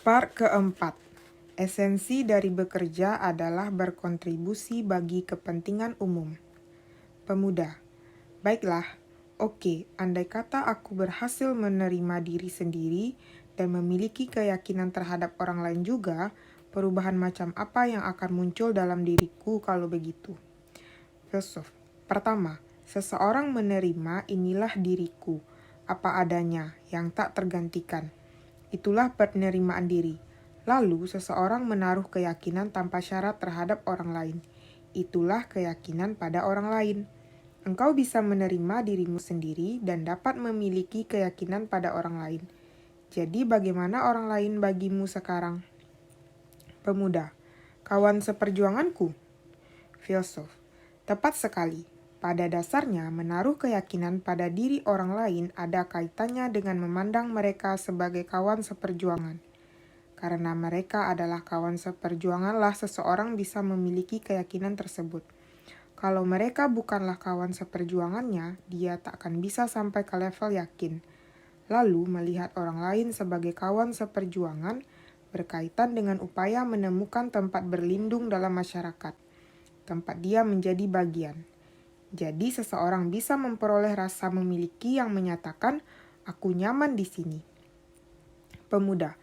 Part keempat, esensi dari bekerja adalah berkontribusi bagi kepentingan umum. Pemuda, baiklah, oke, andai kata aku berhasil menerima diri sendiri dan memiliki keyakinan terhadap orang lain juga, perubahan macam apa yang akan muncul dalam diriku kalau begitu? Filsuf, pertama, seseorang menerima inilah diriku, apa adanya, yang tak tergantikan. Itulah penerimaan diri. Lalu, seseorang menaruh keyakinan tanpa syarat terhadap orang lain. Itulah keyakinan pada orang lain. Engkau bisa menerima dirimu sendiri dan dapat memiliki keyakinan pada orang lain. Jadi, bagaimana orang lain bagimu sekarang? Pemuda, kawan seperjuanganku. Filsuf, tepat sekali. Pada dasarnya, menaruh keyakinan pada diri orang lain ada kaitannya dengan memandang mereka sebagai kawan seperjuangan. Karena mereka adalah kawan seperjuanganlah seseorang bisa memiliki keyakinan tersebut. Kalau mereka bukanlah kawan seperjuangannya, dia tak akan bisa sampai ke level yakin. Lalu, melihat orang lain sebagai kawan seperjuangan berkaitan dengan upaya menemukan tempat berlindung dalam masyarakat, tempat dia menjadi bagian. Jadi seseorang bisa memperoleh rasa memiliki yang menyatakan, aku nyaman di sini. Pemuda,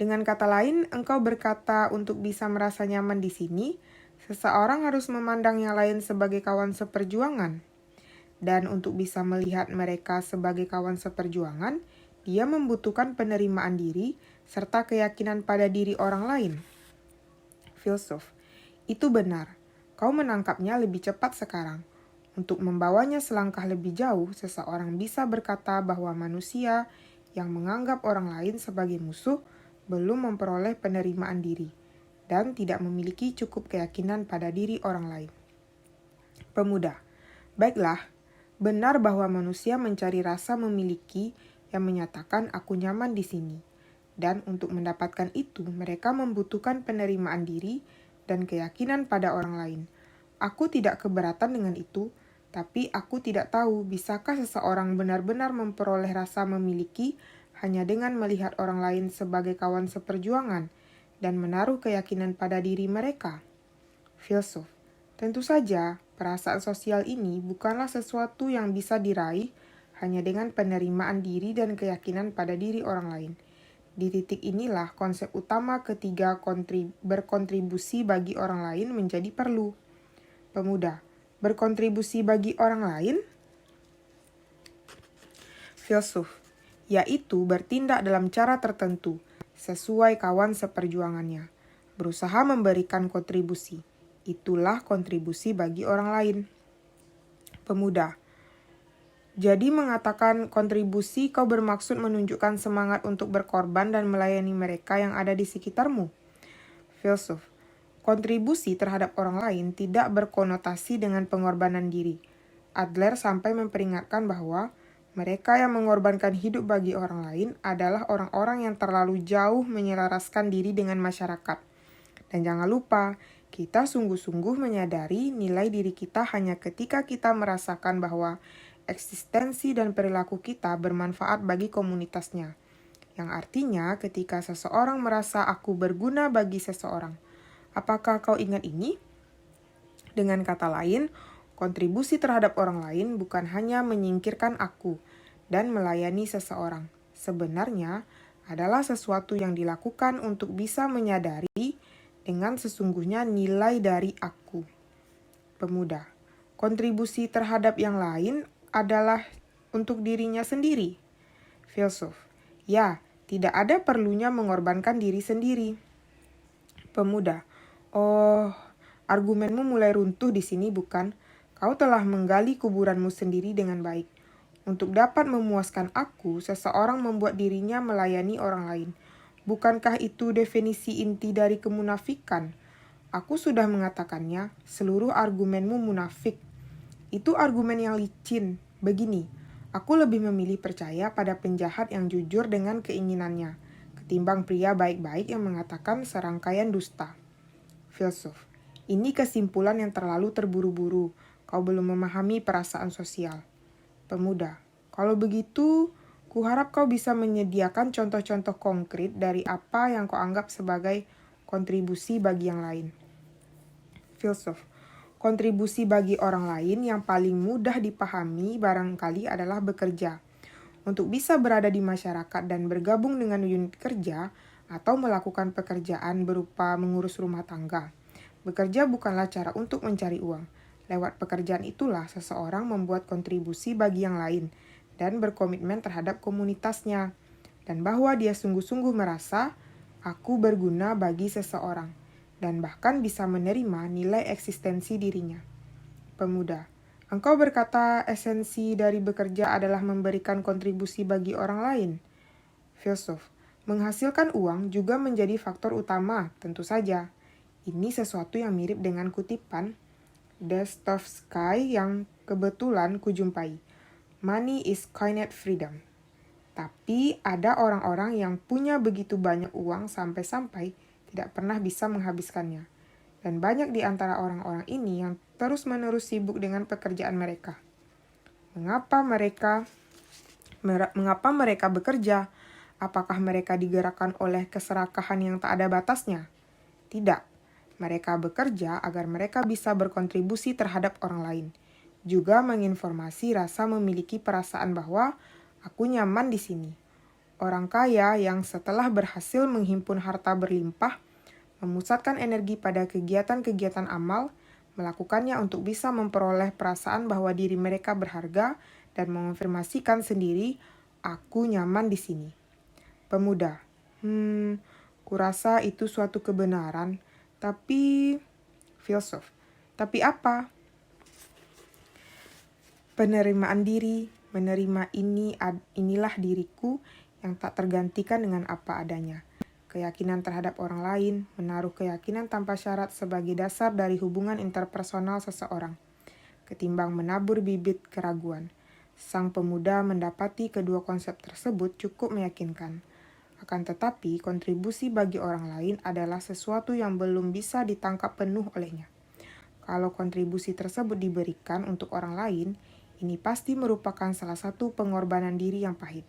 dengan kata lain, engkau berkata untuk bisa merasa nyaman di sini, seseorang harus memandang yang lain sebagai kawan seperjuangan. Dan untuk bisa melihat mereka sebagai kawan seperjuangan, dia membutuhkan penerimaan diri serta keyakinan pada diri orang lain. Filsuf, itu benar. Kau menangkapnya lebih cepat sekarang. Untuk membawanya selangkah lebih jauh, seseorang bisa berkata bahwa manusia yang menganggap orang lain sebagai musuh belum memperoleh penerimaan diri dan tidak memiliki cukup keyakinan pada diri orang lain. Pemuda, baiklah, benar bahwa manusia mencari rasa memiliki yang menyatakan aku nyaman di sini. Dan untuk mendapatkan itu, mereka membutuhkan penerimaan diri dan keyakinan pada orang lain. Aku tidak keberatan dengan itu, tapi aku tidak tahu bisakah seseorang benar-benar memperoleh rasa memiliki hanya dengan melihat orang lain sebagai kawan seperjuangan dan menaruh keyakinan pada diri mereka. Filsuf, tentu saja perasaan sosial ini bukanlah sesuatu yang bisa diraih hanya dengan penerimaan diri dan keyakinan pada diri orang lain. Di titik inilah konsep utama ketiga berkontribusi bagi orang lain menjadi perlu. Pemuda, berkontribusi bagi orang lain? Filsuf, yaitu bertindak dalam cara tertentu, sesuai kawan seperjuangannya, berusaha memberikan kontribusi. Itulah kontribusi bagi orang lain. Pemuda, jadi mengatakan kontribusi kau bermaksud menunjukkan semangat untuk berkorban dan melayani mereka yang ada di sekitarmu? Filsuf, kontribusi terhadap orang lain tidak berkonotasi dengan pengorbanan diri. Adler sampai memperingatkan bahwa mereka yang mengorbankan hidup bagi orang lain adalah orang-orang yang terlalu jauh menyelaraskan diri dengan masyarakat. Dan jangan lupa, kita sungguh-sungguh menyadari nilai diri kita hanya ketika kita merasakan bahwa eksistensi dan perilaku kita bermanfaat bagi komunitasnya. Yang artinya ketika seseorang merasa aku berguna bagi seseorang. Apakah kau ingat ini? Dengan kata lain, kontribusi terhadap orang lain bukan hanya menyingkirkan aku dan melayani seseorang. Sebenarnya adalah sesuatu yang dilakukan untuk bisa menyadari dengan sesungguhnya nilai dari aku. Pemuda, kontribusi terhadap yang lain adalah untuk dirinya sendiri. Filsuf, ya, tidak ada perlunya mengorbankan diri sendiri. Pemuda, oh, argumenmu mulai runtuh di sini bukan? Kau telah menggali kuburanmu sendiri dengan baik. Untuk dapat memuaskan aku, seseorang membuat dirinya melayani orang lain. Bukankah itu definisi inti dari kemunafikan? Aku sudah mengatakannya, seluruh argumenmu munafik. Itu argumen yang licin. Begini, aku lebih memilih percaya pada penjahat yang jujur dengan keinginannya, ketimbang pria baik-baik yang mengatakan serangkaian dusta. Filsuf, ini kesimpulan yang terlalu terburu-buru. Kau belum memahami perasaan sosial. Pemuda, kalau begitu, Kuharap kau bisa menyediakan contoh-contoh konkret dari apa yang kau anggap sebagai kontribusi bagi yang lain. Filsuf. Kontribusi bagi orang lain yang paling mudah dipahami barangkali adalah bekerja. Untuk bisa berada di masyarakat dan bergabung dengan unit kerja atau melakukan pekerjaan berupa mengurus rumah tangga. Bekerja bukanlah cara untuk mencari uang. Lewat pekerjaan itulah seseorang membuat kontribusi bagi yang lain dan berkomitmen terhadap komunitasnya. Dan bahwa dia sungguh-sungguh merasa, aku berguna bagi seseorang, dan bahkan bisa menerima nilai eksistensi dirinya. Pemuda. Engkau berkata esensi dari bekerja adalah memberikan kontribusi bagi orang lain. Filsuf. Menghasilkan uang juga menjadi faktor utama, tentu saja. Ini sesuatu yang mirip dengan kutipan Dostoevsky yang kebetulan kujumpai. Money is coined freedom. Tapi ada orang-orang yang punya begitu banyak uang sampai-sampai tidak pernah bisa menghabiskannya. Dan banyak di antara orang-orang ini yang terus-menerus sibuk dengan pekerjaan mereka. Mengapa mereka bekerja? Apakah mereka digerakkan oleh keserakahan yang tak ada batasnya? Tidak. Mereka bekerja agar mereka bisa berkontribusi terhadap orang lain. Juga menginformasi rasa memiliki perasaan bahwa aku nyaman di sini. Orang kaya yang setelah berhasil menghimpun harta berlimpah, memusatkan energi pada kegiatan-kegiatan amal, melakukannya untuk bisa memperoleh perasaan bahwa diri mereka berharga dan mengonfirmasikan sendiri, aku nyaman di sini. Pemuda. Kurasa itu suatu kebenaran, tapi... Filsuf. Tapi apa? Penerimaan diri, menerima inilah diriku yang tak tergantikan dengan apa adanya. Keyakinan terhadap orang lain, menaruh keyakinan tanpa syarat sebagai dasar dari hubungan interpersonal seseorang, ketimbang menabur bibit keraguan. Sang pemuda mendapati kedua konsep tersebut cukup meyakinkan. Akan tetapi, kontribusi bagi orang lain adalah sesuatu yang belum bisa ditangkap penuh olehnya. Kalau kontribusi tersebut diberikan untuk orang lain, ini pasti merupakan salah satu pengorbanan diri yang pahit.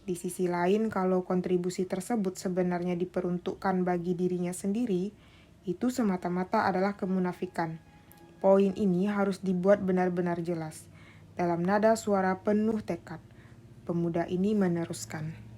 Di sisi lain, kalau kontribusi tersebut sebenarnya diperuntukkan bagi dirinya sendiri, itu semata-mata adalah kemunafikan. Poin ini harus dibuat benar-benar jelas. Dalam nada suara penuh tekad, pemuda ini meneruskan.